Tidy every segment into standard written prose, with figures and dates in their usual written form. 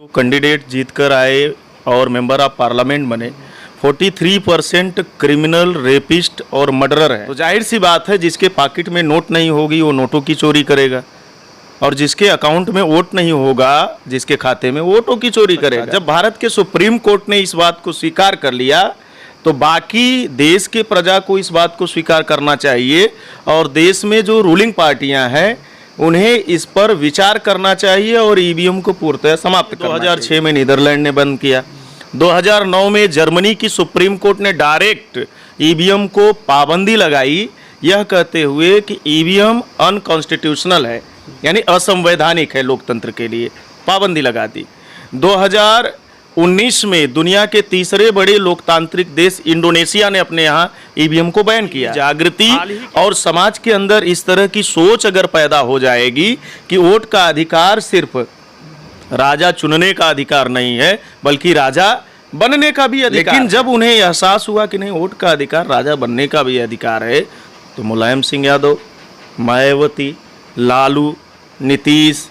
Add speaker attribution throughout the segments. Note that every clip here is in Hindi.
Speaker 1: कैंडिडेट जीतकर आए और मेंबर ऑफ पार्लियामेंट बने, 43% क्रिमिनल, रेपिस्ट और मर्डरर है। तो जाहिर सी बात है, जिसके पॉकेट में नोट नहीं होगी वो नोटों की चोरी करेगा, और जिसके अकाउंट में वोट नहीं होगा, जिसके खाते में, वोटों की चोरी करेगा। जब भारत के सुप्रीम कोर्ट ने इस बात को स्वीकार कर लिया तो बाकी देश के प्रजा को इस बात को स्वीकार करना चाहिए, और देश में जो रूलिंग पार्टियां हैं उन्हें इस पर विचार करना चाहिए और ईवीएम को पूर्णतः समाप्त करना चाहिए। 2006 में नीदरलैंड ने बंद किया, 2009 में जर्मनी की सुप्रीम कोर्ट ने डायरेक्ट ईवीएम को पाबंदी लगाई, यह कहते हुए कि ईवीएम अनकॉन्स्टिट्यूशनल है, यानी असंवैधानिक है लोकतंत्र के लिए, पाबंदी लगा दी। 2019 में दुनिया के तीसरे बड़े लोकतांत्रिक देश इंडोनेशिया ने अपने यहाँ ईवीएम को बैन किया। जागृति और समाज के अंदर इस तरह की सोच अगर पैदा हो जाएगी कि वोट का अधिकार सिर्फ राजा चुनने का अधिकार नहीं है बल्कि राजा बनने का भी अधिकार, लेकिन जब उन्हें एहसास हुआ कि नहीं, वोट का अधिकार राजा बनने का भी अधिकार है, तो मुलायम सिंह यादव, मायावती, लालू, नीतीश,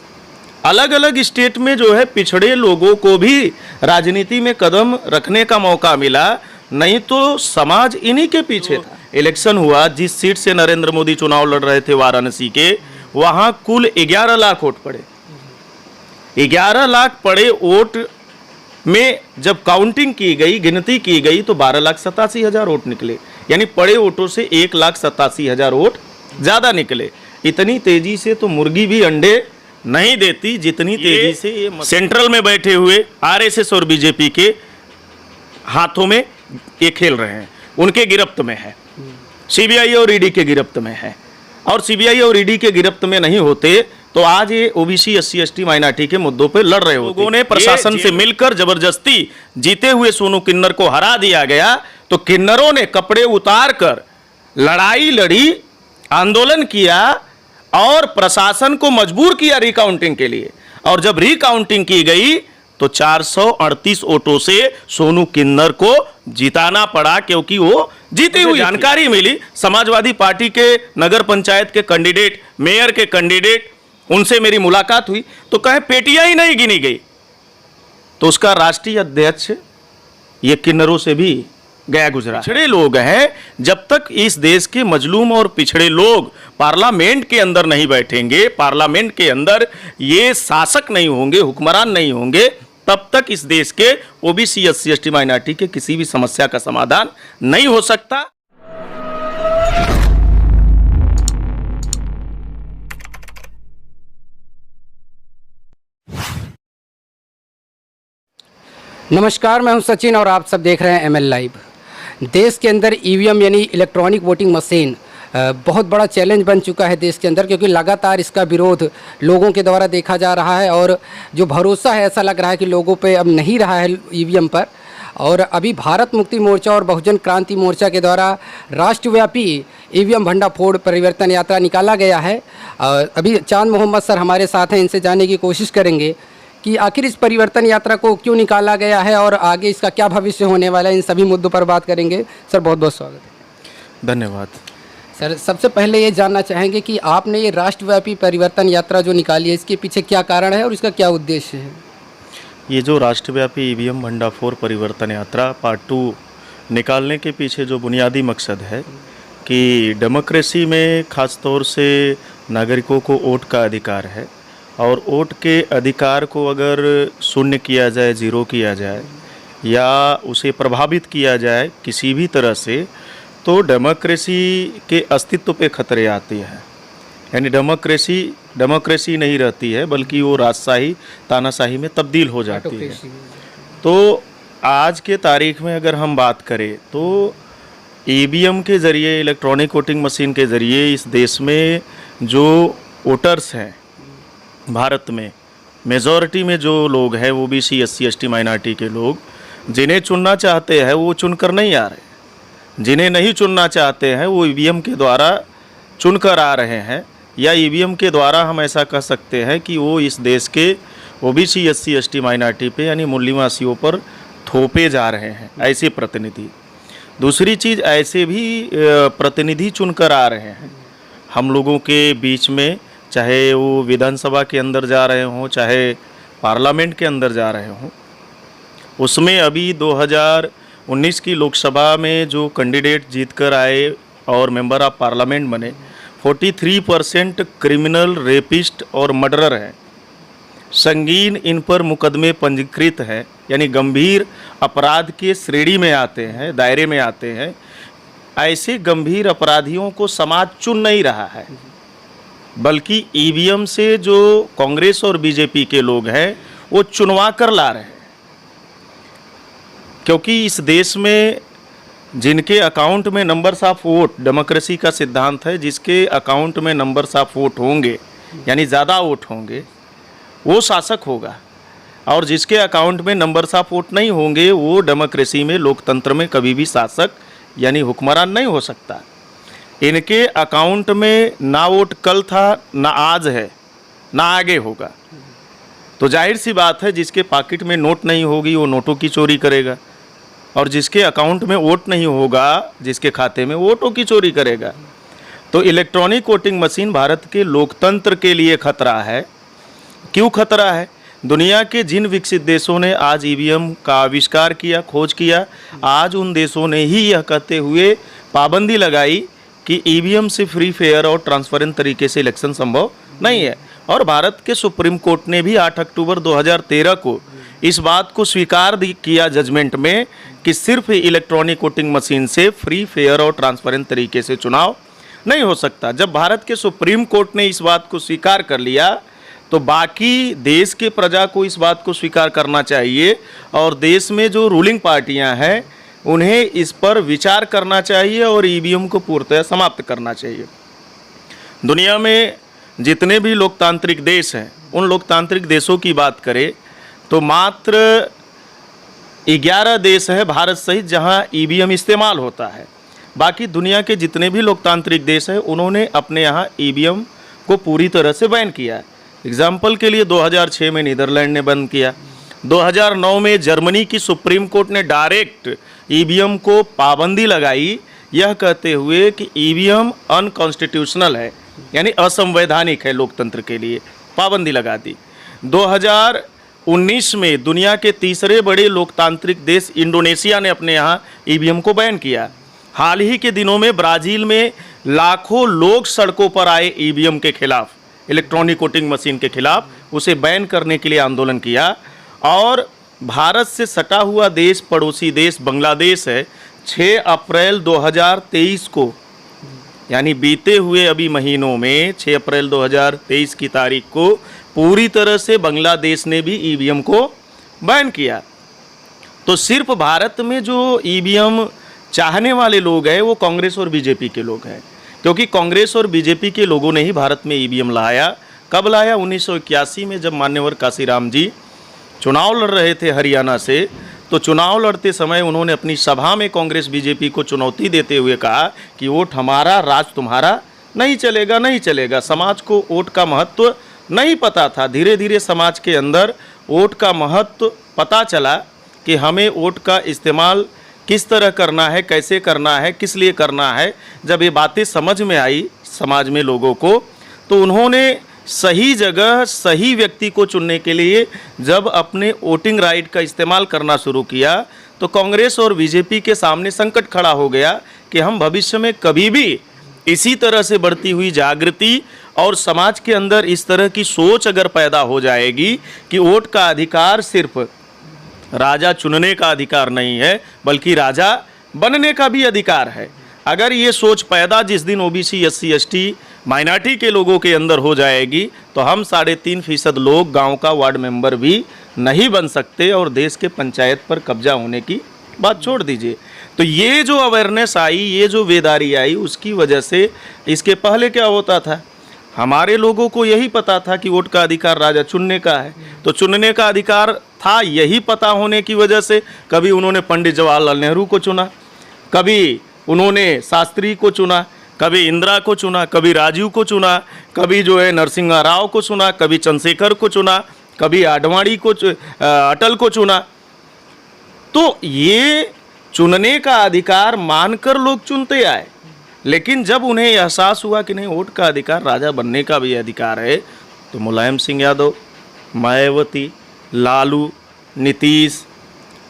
Speaker 1: अलग अलग स्टेट में जो है पिछड़े लोगों को भी राजनीति में कदम रखने का मौका मिला, नहीं तो समाज इन्हीं के पीछे था। इलेक्शन हुआ, जिस सीट से नरेंद्र मोदी चुनाव लड़ रहे थे वाराणसी के, वहां कुल 11 लाख वोट पड़े। 11 लाख पड़े वोट में जब काउंटिंग की गई, गिनती की गई, तो 12,87,000 वोट निकले, यानी पड़े वोटों से 1,87,000 वोट ज्यादा निकले। इतनी तेजी से तो मुर्गी भी अंडे नहीं देती जितनी तेजी से ये सेंट्रल में बैठे हुए आरएसएस और बीजेपी के हाथों में ये खेल रहे हैं, उनके गिरफ्त में है, सीबीआई और ईडी के गिरफ्त में है। और सीबीआई और ईडी के गिरफ्त में नहीं होते तो आज ये ओबीसी, एससी, एसटी, माइनॉरिटी के मुद्दों पे लड़ रहे होते। लोगों ने प्रशासन से मिलकर जबरदस्ती जीते हुए सोनू किन्नर को हरा दिया गया, तो किन्नरों ने कपड़े उतार कर लड़ाई लड़ी, आंदोलन किया और प्रशासन को मजबूर किया रिकाउंटिंग के लिए। और जब रिकाउंटिंग की गई तो 438 वोटों से सोनू किन्नर को जिताना पड़ा, क्योंकि वो जीती हुई। जानकारी मिली, समाजवादी पार्टी के नगर पंचायत के कैंडिडेट, मेयर के कैंडिडेट, उनसे मेरी मुलाकात हुई तो कहे पेटियां ही नहीं गिनी गई। तो उसका राष्ट्रीय अध्यक्ष ये किन्नरों से भी गया गुजरा। पिछड़े लोग हैं, जब तक इस देश के मजलूम और पिछड़े लोग पार्लियामेंट के अंदर नहीं बैठेंगे, पार्लियामेंट के अंदर ये शासक नहीं होंगे, हुक्मरान नहीं होंगे, तब तक इस देश के ओबीसी, एससी, एसटी, माइनॉरिटी के किसी भी समस्या का समाधान नहीं हो सकता।
Speaker 2: नमस्कार, मैं हूं सचिन और आप सब देख रहे हैं एमएल लाइव। देश के अंदर ईवीएम यानी इलेक्ट्रॉनिक वोटिंग मशीन बहुत बड़ा चैलेंज बन चुका है देश के अंदर, क्योंकि लगातार इसका विरोध लोगों के द्वारा देखा जा रहा है और जो भरोसा है ऐसा लग रहा है कि लोगों पे अब नहीं रहा है ईवीएम पर। और अभी भारत मुक्ति मोर्चा और बहुजन क्रांति मोर्चा के द्वारा राष्ट्रव्यापी ईवीएम भंडाफोड़ परिवर्तन यात्रा निकाला गया है। अभी चांद मोहम्मद सर हमारे साथ हैं, इनसे जानने की कोशिश करेंगे कि आखिर इस परिवर्तन यात्रा को क्यों निकाला गया है और आगे इसका क्या भविष्य होने वाला है। इन सभी मुद्दों पर बात करेंगे। सर बहुत बहुत स्वागत है।
Speaker 1: धन्यवाद।
Speaker 2: सर सबसे पहले ये जानना चाहेंगे कि आपने ये राष्ट्रव्यापी परिवर्तन यात्रा जो निकाली है, इसके पीछे क्या कारण है और इसका क्या उद्देश्य है?
Speaker 1: ये जो राष्ट्रव्यापी ईवीएम भंडाफोड़ परिवर्तन यात्रा पार्ट 2 निकालने के पीछे जो बुनियादी मकसद है कि डेमोक्रेसी में ख़ास तौर से नागरिकों को वोट का अधिकार है, और वोट के अधिकार को अगर शून्य किया जाए, ज़ीरो किया जाए या उसे प्रभावित किया जाए किसी भी तरह से, तो डेमोक्रेसी के अस्तित्व पे खतरे आते हैं। यानी डेमोक्रेसी नहीं रहती है, बल्कि वो राजशाही, तानाशाही में तब्दील हो जाती है। तो आज के तारीख में अगर हम बात करें तो ईवीएम के ज़रिए, इलेक्ट्रॉनिक वोटिंग मशीन के ज़रिए इस देश में जो वोटर्स हैं, भारत में मेजॉरिटी में जो लोग हैं वो ओबीसी, एससी, एसटी, माइनॉरिटी के लोग, जिन्हें चुनना चाहते हैं वो चुनकर नहीं आ रहे, जिन्हें नहीं चुनना चाहते हैं वो ईवीएम के द्वारा चुनकर आ रहे हैं, या ईवीएम के द्वारा हम ऐसा कह सकते हैं कि वो इस देश के ओबीसी, एससी, एसटी, माइनॉरिटी पे यानी मूल्यवासियों पर थोपे जा रहे हैं ऐसे प्रतिनिधि। दूसरी चीज़, ऐसे भी प्रतिनिधि चुनकर आ रहे हैं हम लोगों के बीच में, चाहे वो विधानसभा के अंदर जा रहे हों, चाहे पार्लियामेंट के अंदर जा रहे हों, उसमें अभी 2019 की लोकसभा में जो कैंडिडेट जीत कर आए और मेंबर ऑफ पार्लियामेंट बने, 43% क्रिमिनल, रेपिस्ट और मर्डरर हैं। संगीन इन पर मुकदमे पंजीकृत हैं, यानी गंभीर अपराध के श्रेणी में आते हैं, दायरे में आते हैं। ऐसे गंभीर अपराधियों को समाज चुन नहीं रहा है, बल्कि ईवीएम से जो कांग्रेस और बीजेपी के लोग हैं वो चुनवा कर ला रहे हैं। क्योंकि इस देश में जिनके अकाउंट में नंबर्स ऑफ वोट, डेमोक्रेसी का सिद्धांत है, जिसके अकाउंट में नंबर्स ऑफ वोट होंगे यानी ज़्यादा वोट होंगे वो शासक होगा, और जिसके अकाउंट में नंबर्स ऑफ वोट नहीं होंगे वो डेमोक्रेसी में, लोकतंत्र में कभी भी शासक यानी हुक्मरान नहीं हो सकता। इनके अकाउंट में ना वोट कल था, ना आज है, ना आगे होगा। तो जाहिर सी बात है जिसके पॉकेट में नोट नहीं होगी वो नोटों की चोरी करेगा, और जिसके अकाउंट में वोट नहीं होगा, जिसके खाते में, वोटों की चोरी करेगा। तो इलेक्ट्रॉनिक वोटिंग मशीन भारत के लोकतंत्र के लिए खतरा है। क्यों खतरा है? दुनिया के जिन विकसित देशों ने आज ईवीएम का आविष्कार किया, खोज किया, आज उन देशों ने ही यह कहते हुए पाबंदी लगाई कि ईवीएम से फ्री, फेयर और ट्रांसपेरेंट तरीके से इलेक्शन संभव नहीं है। और भारत के सुप्रीम कोर्ट ने भी 8 अक्टूबर 2013 को इस बात को स्वीकार किया जजमेंट में कि सिर्फ इलेक्ट्रॉनिक वोटिंग मशीन से फ्री, फेयर और ट्रांसपेरेंट तरीके से चुनाव नहीं हो सकता। जब भारत के सुप्रीम कोर्ट ने इस बात को स्वीकार कर लिया तो बाकी देश के प्रजा को इस बात को स्वीकार करना चाहिए, और देश में जो रूलिंग पार्टियां हैं उन्हें इस पर विचार करना चाहिए और ईवीएम को पूर्णतः समाप्त करना चाहिए। दुनिया में जितने भी लोकतांत्रिक देश हैं, उन लोकतांत्रिक देशों की बात करें तो मात्र 11 देश हैं भारत सहित जहां ईवीएम इस्तेमाल होता है। बाकी दुनिया के जितने भी लोकतांत्रिक देश हैं उन्होंने अपने यहाँ ईवीएम को पूरी तरह से बैन किया है। एग्जाम्पल के लिए 2006 में नीदरलैंड ने बंद किया, 2009 में जर्मनी की सुप्रीम कोर्ट ने डायरेक्ट ईवीएम को पाबंदी लगाई, यह कहते हुए कि ईवीएम अनकॉन्स्टिट्यूशनल है, यानी असंवैधानिक है लोकतंत्र के लिए, पाबंदी लगा दी। 2019 में दुनिया के तीसरे बड़े लोकतांत्रिक देश इंडोनेशिया ने अपने यहाँ ईवीएम को बैन किया। हाल ही के दिनों में ब्राज़ील में लाखों लोग सड़कों पर आए ईवीएम के खिलाफ, इलेक्ट्रॉनिक वोटिंग मशीन के खिलाफ, उसे बैन करने के लिए आंदोलन किया। और भारत से सटा हुआ देश, पड़ोसी देश बांग्लादेश है, 6 अप्रैल 2023 को, यानी बीते हुए अभी महीनों में 6 अप्रैल 2023 की तारीख को पूरी तरह से बांग्लादेश ने भी ईवीएम को बैन किया। तो सिर्फ भारत में जो ईवीएम चाहने वाले लोग हैं वो कांग्रेस और बीजेपी के लोग हैं, क्योंकि कांग्रेस और बीजेपी के लोगों ने ही भारत में ईवीएम लाया। कब लाया? 1981 में, जब मान्यवर काशीराम जी चुनाव लड़ रहे थे हरियाणा से। तो चुनाव लड़ते समय उन्होंने अपनी सभा में कांग्रेस बीजेपी को चुनौती देते हुए कहा कि वोट हमारा, राज तुम्हारा नहीं चलेगा, नहीं चलेगा। समाज को वोट का महत्व नहीं पता था। धीरे धीरे समाज के अंदर वोट का महत्व पता चला कि हमें वोट का इस्तेमाल किस तरह करना है, कैसे करना है, किस लिए करना है। जब ये बातें समझ में आई समाज में लोगों को, तो उन्होंने सही जगह सही व्यक्ति को चुनने के लिए जब अपने वोटिंग राइट का इस्तेमाल करना शुरू किया तो कांग्रेस और बीजेपी के सामने संकट खड़ा हो गया कि हम भविष्य में कभी भी इसी तरह से बढ़ती हुई जागृति और समाज के अंदर इस तरह की सोच अगर पैदा हो जाएगी कि वोट का अधिकार सिर्फ राजा चुनने का अधिकार नहीं है बल्कि राजा बनने का भी अधिकार है। अगर ये सोच पैदा जिस दिन ओबीसी, एससी, एसटी, माइनॉरिटी के लोगों के अंदर हो जाएगी तो हम 3.5% लोग गांव का वार्ड मेंबर भी नहीं बन सकते और देश के पंचायत पर कब्जा होने की बात छोड़ दीजिए। तो ये जो अवेयरनेस आई, ये जो बेदारी आई, उसकी वजह से इसके पहले क्या होता था, हमारे लोगों को यही पता था कि वोट का अधिकार राजा चुनने का है। तो चुनने का अधिकार था, यही पता होने की वजह से कभी उन्होंने पंडित जवाहरलाल नेहरू को चुना, कभी उन्होंने शास्त्री को चुना, कभी इंदिरा को चुना, कभी राजीव को चुना, कभी जो है नरसिम्हा राव को चुना, कभी चंद्रशेखर को चुना, कभी आडवाणी को, अटल को चुना। तो ये चुनने का अधिकार मानकर लोग चुनते आए, लेकिन जब उन्हें एहसास हुआ कि नहीं वोट का अधिकार राजा बनने का भी अधिकार है, तो मुलायम सिंह यादव, मायावती, लालू, नीतीश,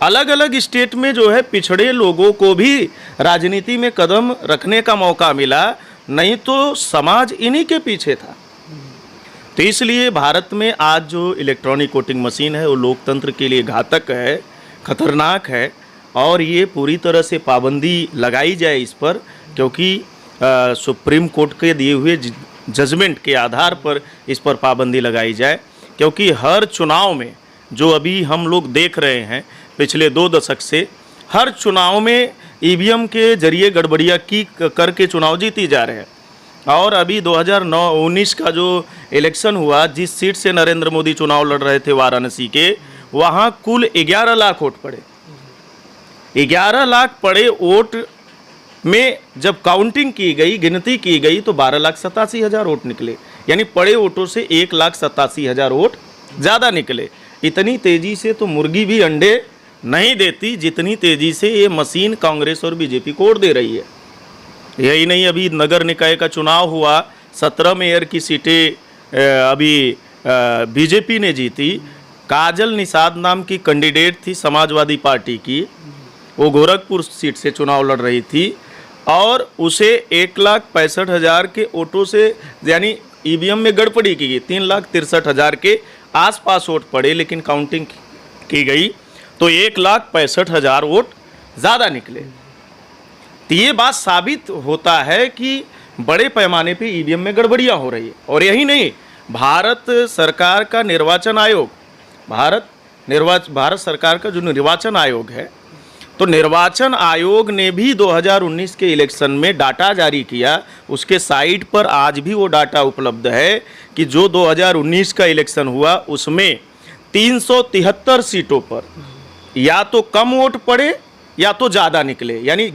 Speaker 1: अलग अलग स्टेट में जो है पिछड़े लोगों को भी राजनीति में कदम रखने का मौका मिला, नहीं तो समाज इन्हीं के पीछे था। तो इसलिए भारत में आज जो इलेक्ट्रॉनिक वोटिंग मशीन है वो लोकतंत्र के लिए घातक है, खतरनाक है, और ये पूरी तरह से पाबंदी लगाई जाए इस पर, क्योंकि सुप्रीम कोर्ट के दिए हुए जजमेंट के आधार पर इस पर पाबंदी लगाई जाए। क्योंकि हर चुनाव में जो अभी हम लोग देख रहे हैं पिछले 2 दशक से, हर चुनाव में ईवीएम के जरिए गड़बड़ियाँ की करके चुनाव जीती जा रहे हैं। और अभी 2019 का जो इलेक्शन हुआ, जिस सीट से नरेंद्र मोदी चुनाव लड़ रहे थे वाराणसी के, वहाँ कुल 11 लाख वोट पड़े। 11 लाख पड़े वोट में जब काउंटिंग की गई, गिनती की गई, तो 12,87,000 वोट निकले। यानी पड़े वोटों से 1,87,000 वोट ज़्यादा निकले। इतनी तेज़ी से तो मुर्गी भी अंडे नहीं देती जितनी तेज़ी से ये मशीन कांग्रेस और बीजेपी को वोट दे रही है। यही नहीं, अभी नगर निकाय का चुनाव हुआ, 17 मेयर की सीटें अभी बीजेपी ने जीती। काजल निषाद नाम की कैंडिडेट थी समाजवादी पार्टी की, वो गोरखपुर सीट से चुनाव लड़ रही थी, और उसे 1,65,000 के वोटों से, यानी ईवीएम में गड़बड़ी की गई, 3,63,000 के आसपास वोट पड़े, लेकिन काउंटिंग की गई तो 1,65,000 वोट ज़्यादा निकले। तो ये बात साबित होता है कि बड़े पैमाने पे ईवीएम में गड़बड़ियाँ हो रही है। और यही नहीं, भारत सरकार का निर्वाचन आयोग, भारत सरकार का जो निर्वाचन आयोग है, तो निर्वाचन आयोग ने भी 2019 के इलेक्शन में डाटा जारी किया। उसके साइट पर आज भी वो डाटा उपलब्ध है कि जो 2019 का इलेक्शन हुआ उसमें 373 सीटों पर या तो कम वोट पड़े या तो ज़्यादा निकले। यानी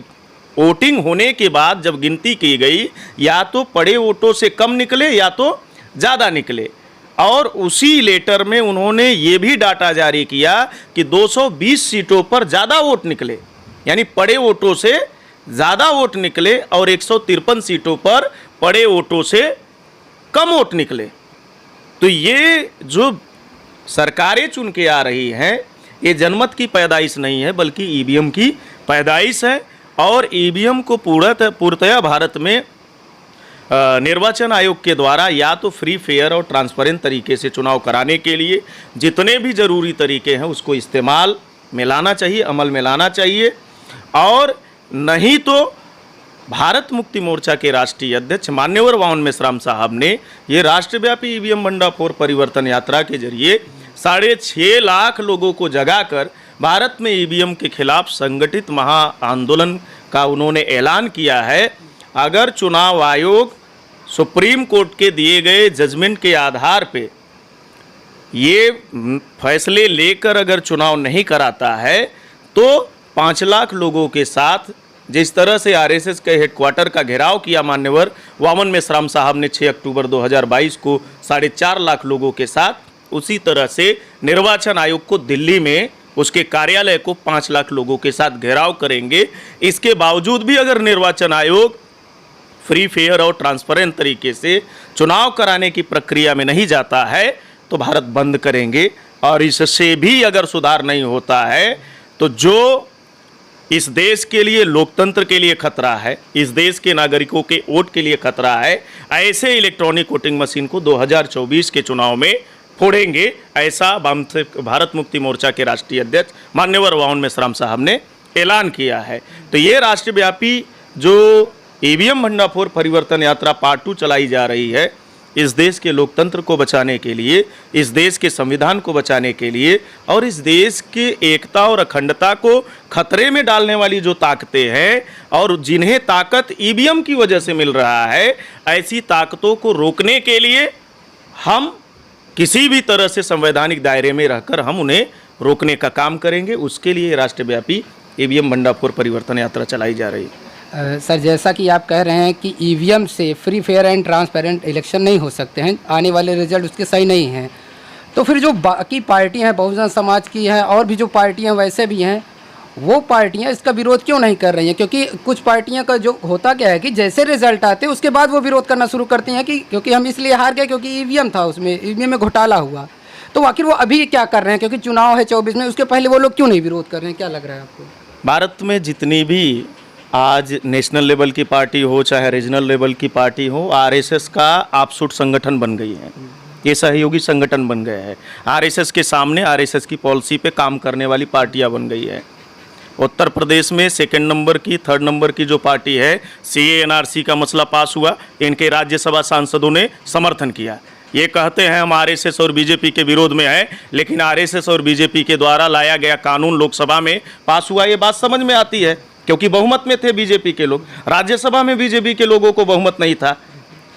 Speaker 1: वोटिंग होने के बाद जब गिनती की गई, या तो पड़े वोटों से कम निकले या तो ज़्यादा निकले। और उसी लेटर में उन्होंने ये भी डाटा जारी किया कि 220 सीटों पर ज़्यादा वोट निकले, यानी पड़े वोटों से ज़्यादा वोट निकले, और 153 सीटों पर पड़े वोटों से कम वोट निकले। तो ये जो सरकारें चुन के आ रही हैं, ये जनमत की पैदाइश नहीं है, बल्कि ईवीएम की पैदाइश है। और ईवीएम को पूर्णतया भारत में निर्वाचन आयोग के द्वारा या तो फ्री, फेयर और ट्रांसपेरेंट तरीके से चुनाव कराने के लिए जितने भी ज़रूरी तरीके हैं उसको इस्तेमाल में लाना चाहिए, अमल में लाना चाहिए। और नहीं तो भारत मुक्ति मोर्चा के राष्ट्रीय अध्यक्ष मान्यवर वामन मेश्राम साहब ने ये राष्ट्रव्यापी ईवीएम भंडाफोड़ परिवर्तन यात्रा के जरिए 6.5 लाख लोगों को जगाकर भारत में ईवीएम के खिलाफ संगठित महा आंदोलन का उन्होंने ऐलान किया है। अगर चुनाव आयोग सुप्रीम कोर्ट के दिए गए जजमेंट के आधार पे ये फैसले लेकर अगर चुनाव नहीं कराता है, तो 5 लाख लोगों के साथ, जिस तरह से आरएसएस के हेडक्वार्टर का घेराव किया मान्यवर वामन मेश्राम साहब ने 6 अक्टूबर 2022 को 4.5 लाख लोगों के साथ, उसी तरह से निर्वाचन आयोग को दिल्ली में उसके कार्यालय को 5 लाख लोगों के साथ घेराव करेंगे। इसके बावजूद भी अगर निर्वाचन आयोग फ्री, फेयर और ट्रांसपेरेंट तरीके से चुनाव कराने की प्रक्रिया में नहीं जाता है तो भारत बंद करेंगे। और इससे भी अगर सुधार नहीं होता है तो जो इस देश के लिए, लोकतंत्र के लिए खतरा है, इस देश के नागरिकों के वोट के लिए खतरा है, ऐसे इलेक्ट्रॉनिक वोटिंग मशीन को 2024 के चुनाव में फोड़ेंगे, ऐसा भारत मुक्ति मोर्चा के राष्ट्रीय अध्यक्ष मान्यवर वामन मेश्राम साहब ने ऐलान किया है। तो ये राष्ट्रव्यापी जो ईवीएम भंडाफोड़ परिवर्तन यात्रा पार्ट 2 चलाई जा रही है, इस देश के लोकतंत्र को बचाने के लिए, इस देश के संविधान को बचाने के लिए, और इस देश के एकता और अखंडता को खतरे में डालने वाली जो ताकतें हैं और जिन्हें ताकत ईवीएम की वजह से मिल रहा है, ऐसी ताकतों को रोकने के लिए हम किसी भी तरह से संवैधानिक दायरे में रहकर हम उन्हें रोकने का काम करेंगे। उसके लिए राष्ट्रव्यापी ईवीएम भंडाफोड़ परिवर्तन यात्रा चलाई जा रही है।
Speaker 2: सर, जैसा कि आप कह रहे हैं कि ईवीएम से free, fair and transparent election नहीं हो सकते हैं, आने वाले रिजल्ट उसके सही नहीं हैं, तो फिर जो बाकी पार्टियां हैं, बहुजन समाज की हैं और भी जो पार्टियां वैसे भी हैं, वो पार्टियां इसका विरोध क्यों नहीं कर रही हैं? क्योंकि कुछ पार्टियां का जो होता क्या है कि जैसे रिजल्ट आते हैं उसके बाद वो विरोध करना शुरू करती हैं कि क्योंकि हम इसलिए हार गए क्योंकि ईवीएम था, उसमें ईवीएम में घोटाला हुआ। तो आखिर वो अभी क्या कर रहे हैं, क्योंकि चुनाव है 24 में, उसके पहले वो लोग क्यों नहीं विरोध कर रहे हैं, क्या लग रहा है आपको?
Speaker 1: भारत में जितनी भी आज नेशनल लेवल की पार्टी हो चाहे रीजनल लेवल की पार्टी हो, आरएसएस का आपसूट संगठन बन गई है, ये सहयोगी संगठन बन गए हैं। आरएसएस के सामने आरएसएस की पॉलिसी पे काम करने वाली पार्टियां बन गई है। उत्तर प्रदेश में सेकंड नंबर की, थर्ड नंबर की जो पार्टी है, सीए एनआरसी का मसला पास हुआ, इनके राज्यसभा सांसदों ने समर्थन किया। ये कहते हैं हम आरएसएस और बीजेपी के विरोध में हैं, लेकिन आरएसएस और बीजेपी के द्वारा लाया गया कानून लोकसभा में पास हुआ, ये बात समझ में आती है, क्योंकि बहुमत में थे बीजेपी के लोग। राज्यसभा में बीजेपी के लोगों को बहुमत नहीं था,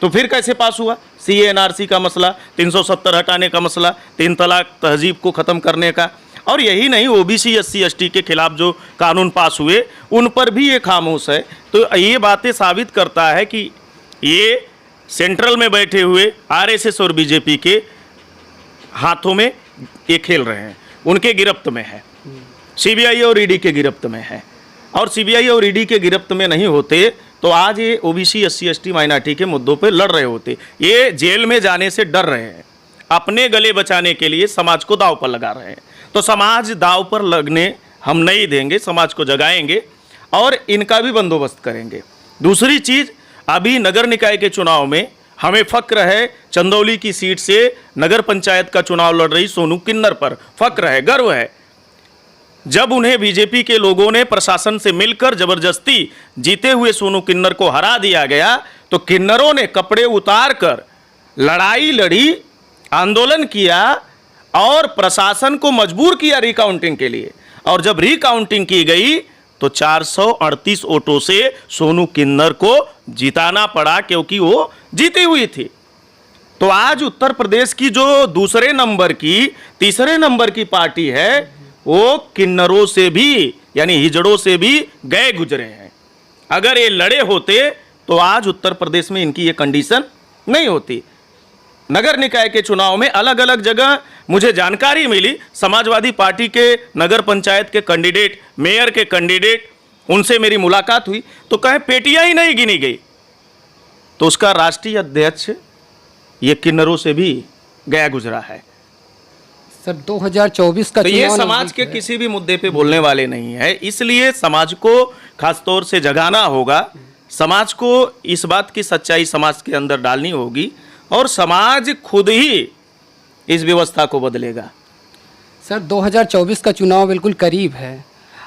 Speaker 1: तो फिर कैसे पास हुआ? सीए एनआरसी का मसला, 370 हटाने का मसला, 3 तलाक तहजीब को ख़त्म करने का, और यही नहीं, ओबीसी एससी एसटी के खिलाफ जो कानून पास हुए उन पर भी ये खामोश है। तो ये बातें साबित करता है कि ये सेंट्रल में बैठे हुए आरएसएस और बीजेपी के हाथों में ये खेल रहे हैं, उनके गिरफ्त में है, सीबीआई और ईडी के गिरफ्त में है। और सीबीआई और ईडी के गिरफ्त में नहीं होते तो आज ये ओबीसी एससी एसटी माइनॉरिटी के मुद्दों पे लड़ रहे होते। ये जेल में जाने से डर रहे हैं, अपने गले बचाने के लिए समाज को दांव पर लगा रहे हैं। तो समाज दांव पर लगने हम नहीं देंगे, समाज को जगाएंगे और इनका भी बंदोबस्त करेंगे। दूसरी चीज़, अभी नगर निकाय के चुनाव में हमें फक्र है, चंदौली की सीट से नगर पंचायत का चुनाव लड़ रही सोनू किन्नर पर फक्र है, गर्व है। जब उन्हें बीजेपी के लोगों ने प्रशासन से मिलकर जबरदस्ती जीते हुए सोनू किन्नर को हरा दिया गया, तो किन्नरों ने कपड़े उतार कर लड़ाई लड़ी, आंदोलन किया और प्रशासन को मजबूर किया रिकाउंटिंग के लिए। और जब रिकाउंटिंग की गई तो 438 वोटों से सोनू किन्नर को जिताना पड़ा, क्योंकि वो जीती हुई थी। तो आज उत्तर प्रदेश की जो दूसरे नंबर की, तीसरे नंबर की पार्टी है, वो किन्नरों से भी यानी हिजड़ों से भी गए गुजरे हैं। अगर ये लड़े होते तो आज उत्तर प्रदेश में इनकी ये कंडीशन नहीं होती। नगर निकाय के चुनाव में अलग अलग जगह मुझे जानकारी मिली, समाजवादी पार्टी के नगर पंचायत के कैंडिडेट, मेयर के कैंडिडेट, उनसे मेरी मुलाकात हुई तो कहें पेटियां ही नहीं गिनी गई। तो उसका राष्ट्रीय अध्यक्ष ये किन्नरों से भी गया गुजरा है।
Speaker 2: सर 2024 का
Speaker 1: तो ये
Speaker 2: चुनाव
Speaker 1: समाज के
Speaker 2: नजदीक है।
Speaker 1: किसी भी मुद्दे पे बोलने वाले नहीं है, इसलिए समाज को खास तौर से जगाना होगा। समाज को इस बात की सच्चाई समाज के अंदर डालनी होगी और समाज खुद ही इस व्यवस्था को बदलेगा।
Speaker 2: सर 2024 का चुनाव बिल्कुल करीब है।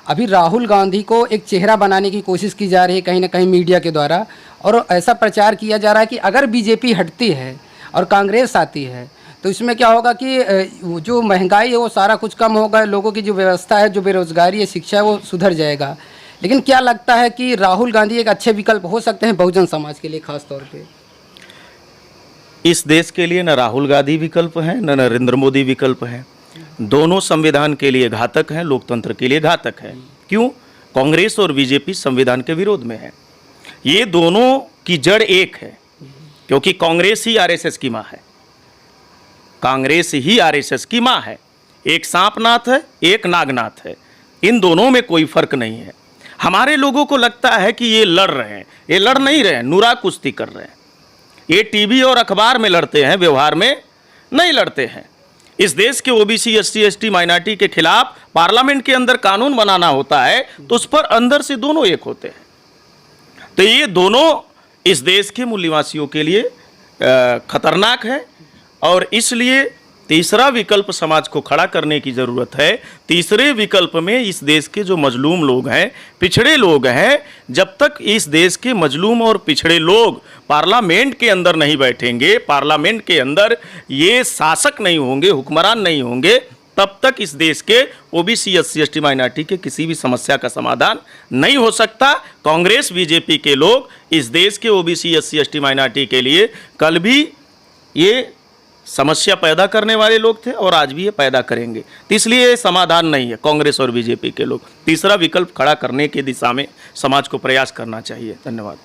Speaker 2: अभी राहुल गांधी को एक चेहरा बनाने की कोशिश की जा रही है कहीं ना कहीं मीडिया के द्वारा, और ऐसा प्रचार किया जा रहा है कि अगर बीजेपी हटती है और कांग्रेस आती है तो इसमें क्या होगा कि जो महंगाई है वो सारा कुछ कम होगा, लोगों की जो व्यवस्था है, जो बेरोजगारी है, शिक्षा है, वो सुधर जाएगा। लेकिन क्या लगता है कि राहुल गांधी एक अच्छे विकल्प हो सकते हैं बहुजन समाज के लिए खास तौर पे?
Speaker 1: इस देश के लिए न राहुल गांधी विकल्प है न नरेंद्र मोदी विकल्प है। दोनों संविधान के लिए घातक हैं, लोकतंत्र के लिए घातक है। क्यों? कांग्रेस और बीजेपी संविधान के विरोध में है। ये दोनों की जड़ एक है, क्योंकि कांग्रेस ही आरएसएस की माँ है। कांग्रेस ही आरएसएस की माँ है। एक सांपनाथ है, एक नागनाथ है, इन दोनों में कोई फर्क नहीं है। हमारे लोगों को लगता है कि ये लड़ रहे हैं, ये लड़ नहीं रहे हैं, नुरा कुश्ती कर रहे हैं। ये टीवी और अखबार में लड़ते हैं, व्यवहार में नहीं लड़ते हैं। इस देश के ओबीसी एससी एसटी माइनॉरिटी के खिलाफ पार्लियामेंट के अंदर कानून बनाना होता है तो उस पर अंदर से दोनों एक होते हैं। तो ये दोनों इस देश के मूल निवासियों के लिए खतरनाक है और इसलिए तीसरा विकल्प समाज को खड़ा करने की ज़रूरत है। तीसरे विकल्प में इस देश के जो मजलूम लोग हैं, पिछड़े लोग हैं, जब तक इस देश के मजलूम और पिछड़े लोग पार्लियामेंट के अंदर नहीं बैठेंगे, पार्लियामेंट के अंदर ये शासक नहीं होंगे, हुक्मरान नहीं होंगे, तब तक इस देश के ओबीसी एससी एसटी माइनॉरिटी के किसी भी समस्या का समाधान नहीं हो सकता। कांग्रेस बीजेपी के लोग इस देश के ओबीसी एससी एसटी माइनॉरिटी के लिए कल भी ये समस्या पैदा करने वाले लोग थे और आज भी ये पैदा करेंगे। तो इसलिए ये समाधान नहीं है कांग्रेस और बीजेपी के लोग। तीसरा विकल्प खड़ा करने की दिशा में समाज को प्रयास करना चाहिए। धन्यवाद।